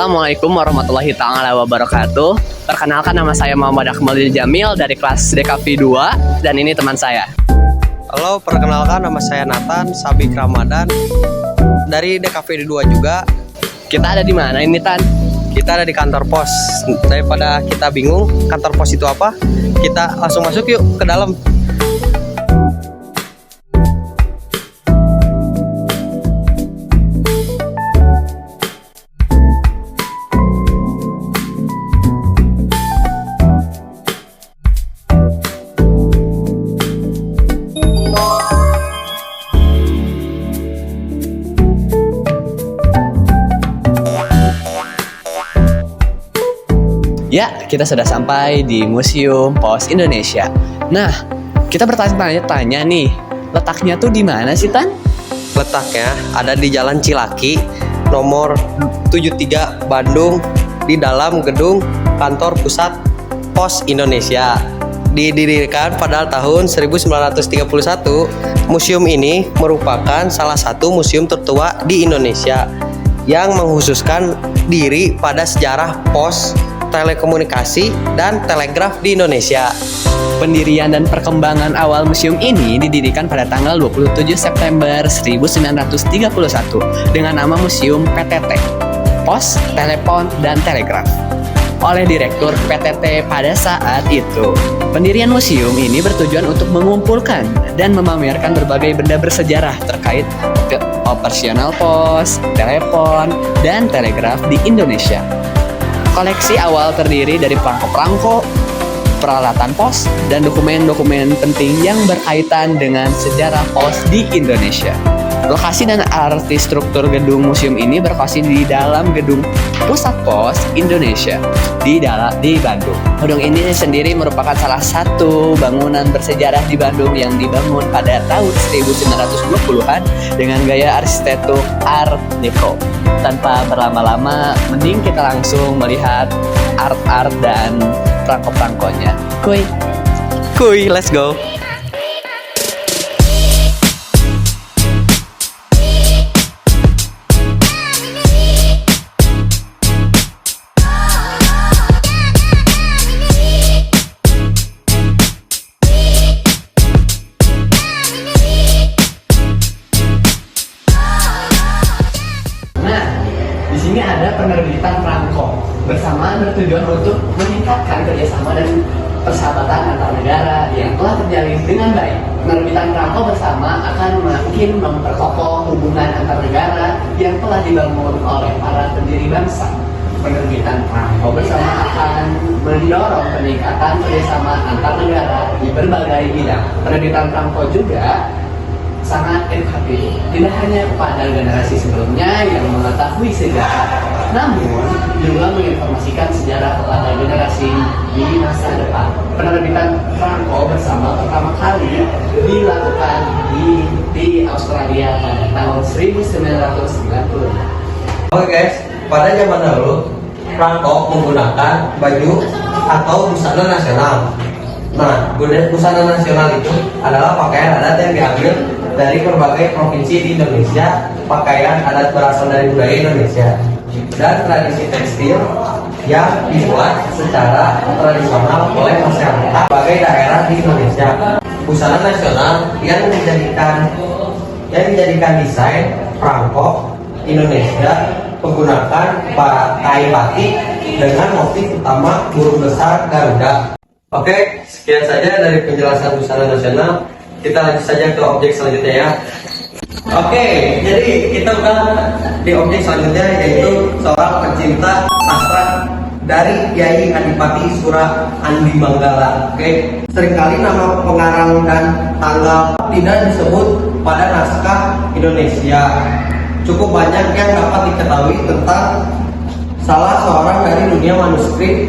Assalamualaikum warahmatullahi ta'ala wabarakatuh. Perkenalkan, nama saya Muhammad Akmalil Jamil dari kelas DKV 2 dan ini teman saya. Halo, perkenalkan nama saya Nathan Sabik Ramadan dari DKV 2 juga. Kita ada di mana ini, Tan? Kita ada di kantor pos. Daripada kita bingung kantor pos itu apa, kita langsung masuk yuk ke dalam. Ya, kita sudah sampai di Museum Pos Indonesia. Nah, kita bertanya-tanya nih, letaknya tuh di mana sih, Tan? Letaknya ada di Jalan Cilaki, nomor 73 Bandung, di dalam gedung kantor pusat Pos Indonesia. Didirikan pada tahun 1931, museum ini merupakan salah satu museum tertua di Indonesia yang mengkhususkan diri pada sejarah pos, telekomunikasi, dan telegraf di Indonesia. Pendirian dan perkembangan awal museum ini didirikan pada tanggal 27 September 1931 dengan nama Museum PTT, Pos, Telepon, dan Telegraf, oleh Direktur PTT pada saat itu. Pendirian museum ini bertujuan untuk mengumpulkan dan memamerkan berbagai benda bersejarah terkait operasional pos, telepon, dan telegraf di Indonesia. Koleksi awal terdiri dari perangko-perangko, peralatan pos, dan dokumen-dokumen penting yang berkaitan dengan sejarah pos di Indonesia. Lokasi dan arti struktur gedung museum ini berlokasi di dalam gedung Pusat Pos Indonesia di Bandung. Gedung ini sendiri merupakan salah satu bangunan bersejarah di Bandung yang dibangun pada tahun 1920-an dengan gaya arsitektur Art Deco. Tanpa berlama-lama, mending kita langsung melihat art-art dan perangko-perangkonya. Kuy, let's go. Di sini ada penerbitan perangko bersama bertujuan untuk meningkatkan kerjasama dan persahabatan antar negara yang telah terjalin dengan baik. Penerbitan perangko bersama akan makin memperkokoh hubungan antar negara yang telah dibangun oleh para pendiri bangsa. Penerbitan perangko bersama akan mendorong peningkatan kerjasama antar negara di berbagai bidang. Penerbitan perangko juga sangat edukatif, tidak hanya kepada generasi sebelumnya yang mengetahui sejarah, namun juga menginformasikan sejarah kepada generasi di masa depan. Penerbitan perangko bersama pertama kali dilakukan di Australia pada tahun 1990. Oke guys, pada zaman dahulu perangko menggunakan baju atau busana nasional. Nah, busana nasional itu adalah pakaian adat yang diambil dari berbagai provinsi di Indonesia. Pakaian adat berasal dari budaya Indonesia dan tradisi tekstil yang dibuat secara tradisional oleh masyarakat berbagai daerah di Indonesia. Busana nasional yang dijadikan desain perangko Indonesia menggunakan kain batik dengan motif utama burung besar Garuda. Oke, sekian saja dari penjelasan busana nasional. Kita lanjut saja ke objek selanjutnya ya. Oke, jadi kita udah di objek selanjutnya, yaitu seorang pencinta sastra dari Kiai Adipati Sura Andi Manggala. Oke, seringkali nama pengarang dan tanggal tidak disebut pada naskah Indonesia. Cukup banyak yang dapat diketahui tentang salah seorang dari dunia manuskrip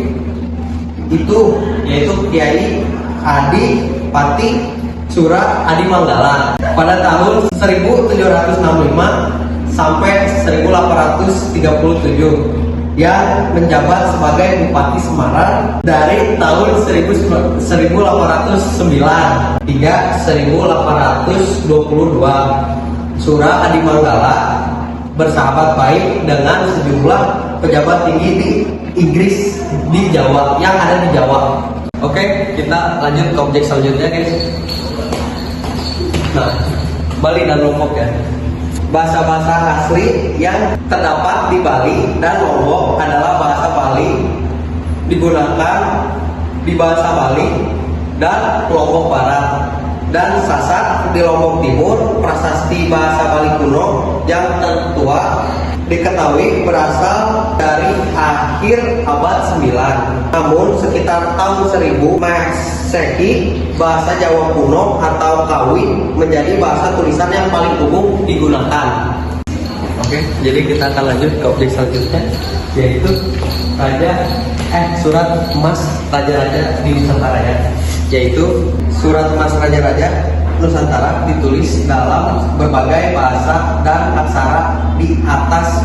itu, yaitu Kiai Adipati Sura Adi Manggala pada tahun 1765 sampai 1837 yang menjabat sebagai Bupati Semarang dari tahun 1809 hingga 1822. Sura Adi Manggala bersahabat baik dengan sejumlah pejabat tinggi di Inggris di Jawa yang ada di Jawa. Oke, kita lanjut ke objek selanjutnya guys. Nah, Bali dan Lombok ya. Bahasa-bahasa asli yang terdapat di Bali dan Lombok adalah bahasa Bali digunakan di bahasa Bali dan Lombok Barat dan Sasak di Lombok Timur. Prasasti bahasa Bali kuno yang tertua diketahui berasal dari akhir abad 9. Namun sekitar tahun 1000 Masehi, bahasa Jawa kuno atau Kawi menjadi bahasa tulisan yang paling umum digunakan. Oke, jadi kita akan lanjut ke objek selanjutnya, yaitu surat emas raja-raja di Nusantara ya. Yaitu surat emas raja-raja Nusantara ditulis dalam berbagai bahasa dan aksara di atas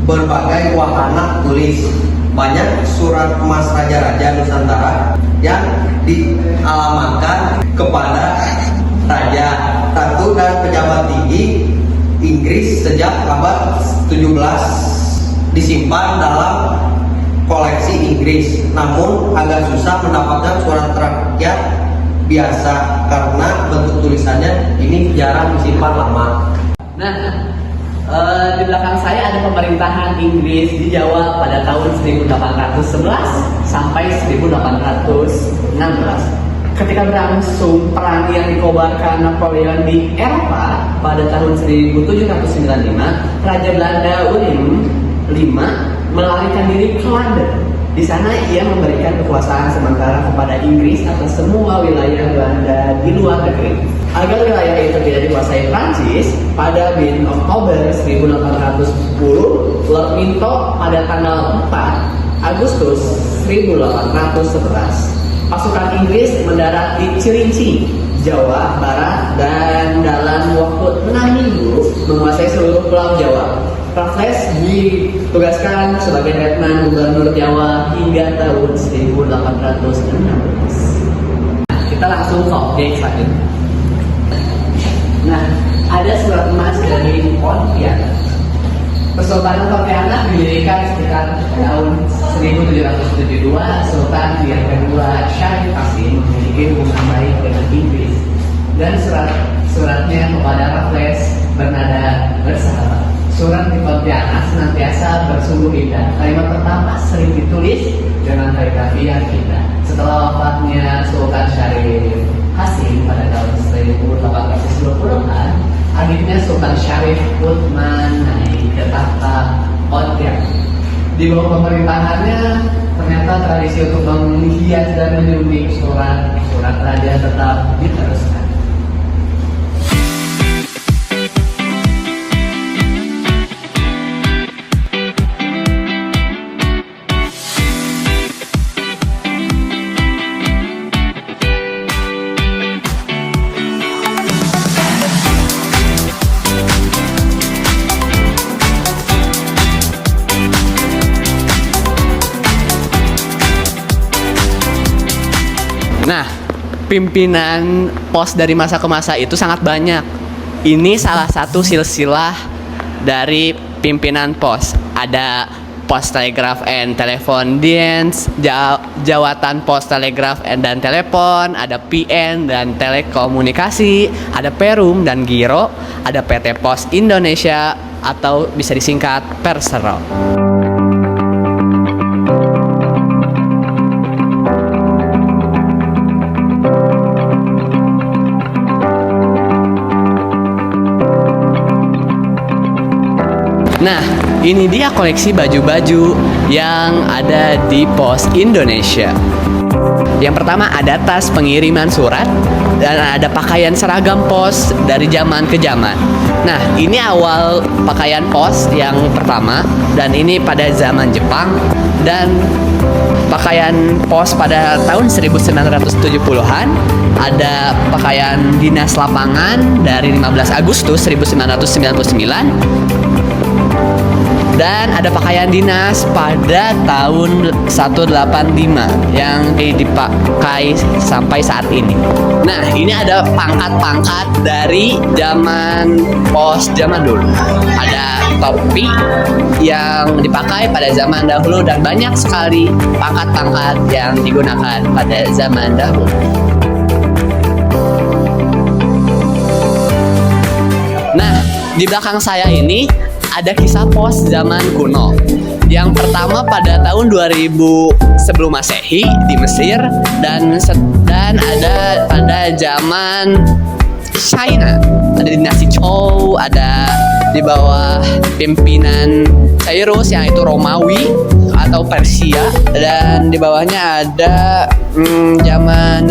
berbagai wahana tulis. Banyak surat emas raja-raja Nusantara yang dialamatkan kepada raja, ratu dan pejabat tinggi Inggris sejak abad 17 disimpan dalam koleksi Inggris. Namun agak susah mendapatkan surat rakyat biasa karena bentuk tulisannya ini jarang disimpan lama. Nah, di belakang saya ada pemerintahan Inggris di Jawa pada tahun 1811 sampai 1816. Ketika berlangsung perang yang dikobarkan Napoleon di Eropa pada tahun 1795, Raja Belanda Willem V melarikan diri ke London. Di sana ia memberikan kekuasaan sementara kepada Inggris atas semua wilayah Belanda di luar negeri. Agar wilayah itu tidak dikuasai Prancis, pada bulan Oktober 1810, Lord Minto pada tanggal 4 Agustus 1811, pasukan Inggris mendarat di Cirinci, Jawa Barat, dan dalam waktu 6 minggu menguasai seluruh pulau Jawa. Raffles ditugaskan sebagai Letnan Gubernur Jawa hingga tahun 1816. Nah, kita langsung ke objek selanjutnya. Nah, ada surat emas dari Pontianak. Kesultanan Pontianak didirikan sekitar tahun 1772. Sultan yang kedua Syarif Qasim memiliki hubungan baik dengan Inggris, dan suratnya kepada Raffles bernada bersahabat. Surat di Pontianak senantiasa bersungguh indah. Kalimat pertama sering ditulis dengan kaligrafi yang indah. Setelah wafatnya Sultan Syarif Qasim pada tahun 1820-an, adiknya Sultan Syarif Utsman naik ke tahta Pontianak. Di bawah pemerintahannya, ternyata tradisi untuk menghias dan menyunting surat raja tetap diteruskan. Nah, pimpinan pos dari masa ke masa itu sangat banyak. Ini salah satu silsilah dari pimpinan pos. Ada Pos Telegraph and Telephone Dienst, Jawatan Pos Telegraf dan Telepon, ada PN dan Telekomunikasi, ada Perum dan Giro, ada PT Pos Indonesia atau bisa disingkat Persero. Nah, ini dia koleksi baju-baju yang ada di Pos Indonesia. Yang pertama ada tas pengiriman surat, dan ada pakaian seragam pos dari zaman ke zaman. Nah, ini awal pakaian pos yang pertama, dan ini pada zaman Jepang, dan pakaian pos pada tahun 1970-an. Ada pakaian dinas lapangan dari 15 Agustus 1999. Dan Dan ada pakaian dinas pada tahun 185 yang dipakai sampai saat ini. Nah, ini ada pangkat-pangkat dari zaman pos zaman dulu. Ada topi yang dipakai pada zaman dahulu dan banyak sekali pangkat-pangkat yang digunakan pada zaman dahulu. Nah, di belakang saya ini ada kisah pos zaman kuno. Yang pertama pada tahun 2000 sebelum Masehi di Mesir dan ada pada zaman China. Ada dinasti Zhou, ada di bawah pimpinan Cyrus yang itu Romawi atau Persia, dan di bawahnya ada zaman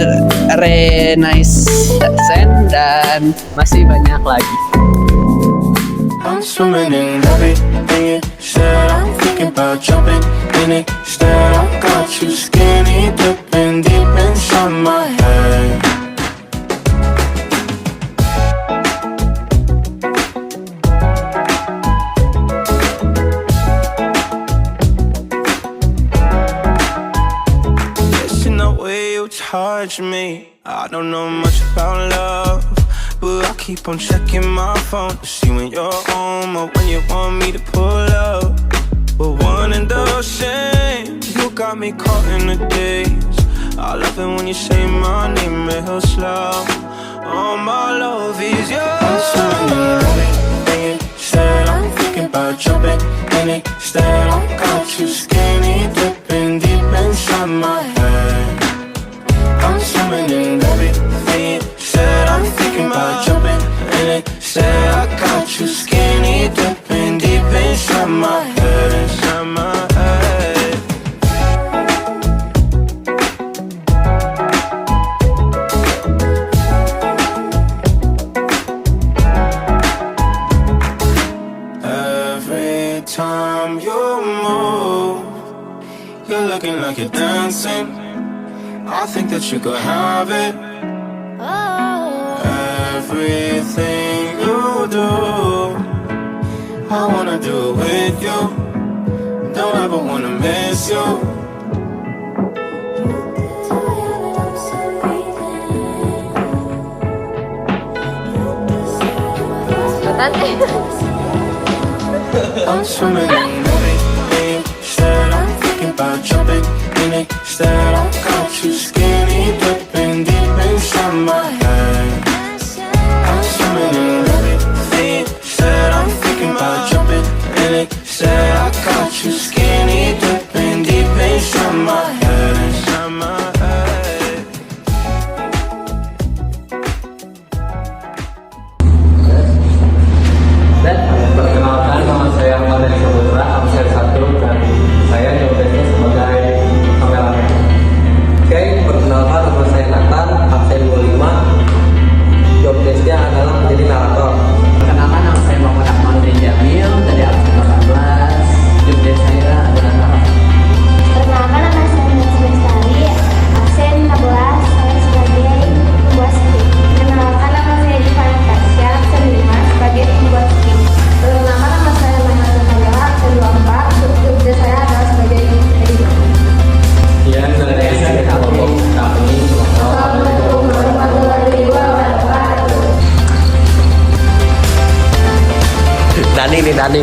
Renaissance dan masih banyak lagi. I'm swimming in everything you said. I'm thinking about jumping in it. Instead, I got you skinny dipping deep inside my head. Listen the way you touch me. I don't know much about love, but I keep on checking my phone to see when you're home or when you want me to pull up. But one and the same, you got me caught in the days. I love it when you say my name real slow. All my love is yours. I'm swimming in everything you said. I'm thinking about jumping in it. Instead, I got you skinny dipping deep inside my head. I'm swimming in everything you said. I'm thinking about jumping in it. Said I got you skinny dipping deep inside my head, inside my head. Every time you move, you're looking like you're dancing. I think that you could have it. Everything you do, I wanna do it with you. Don't ever wanna miss you. I'm swimming in everything you said. I'm thinking about jumping in it. Instead, I got you skinny dipping deep inside my head. I'm swimming in everything you said. I'm thinking about jumping in it. Said I got you skinny dipping deep inside my head, inside my head. Dan perkenalkan, nama saya Ahmad dari Saputra, absen 1, dan saya jobdesknya sebagai kameramen. Oke, perkenalkan, nama saya Nathan, absen 25. Jobdesknya adalah menjadi narator. Perkenalkan, nama saya Muhammad Ahmad bin Jamil dari absen 18. Jobdesk saya adalah narator. Perkenalkan, nama saya Natsir Bestari, absen 16, saya sebagai pembuat skrip. Perkenalkan, nama saya Divani Tasya, absen 5, sebagai pembuat skrip. Perkenalkan, nama saya Maya Zakariala, absen 24, jobdesk saya adalah sebagai editor. Sekian dari saya, kelompok kami. Assalamualaikum warahmatullahi wabarakatuh. Dani nih, Dani.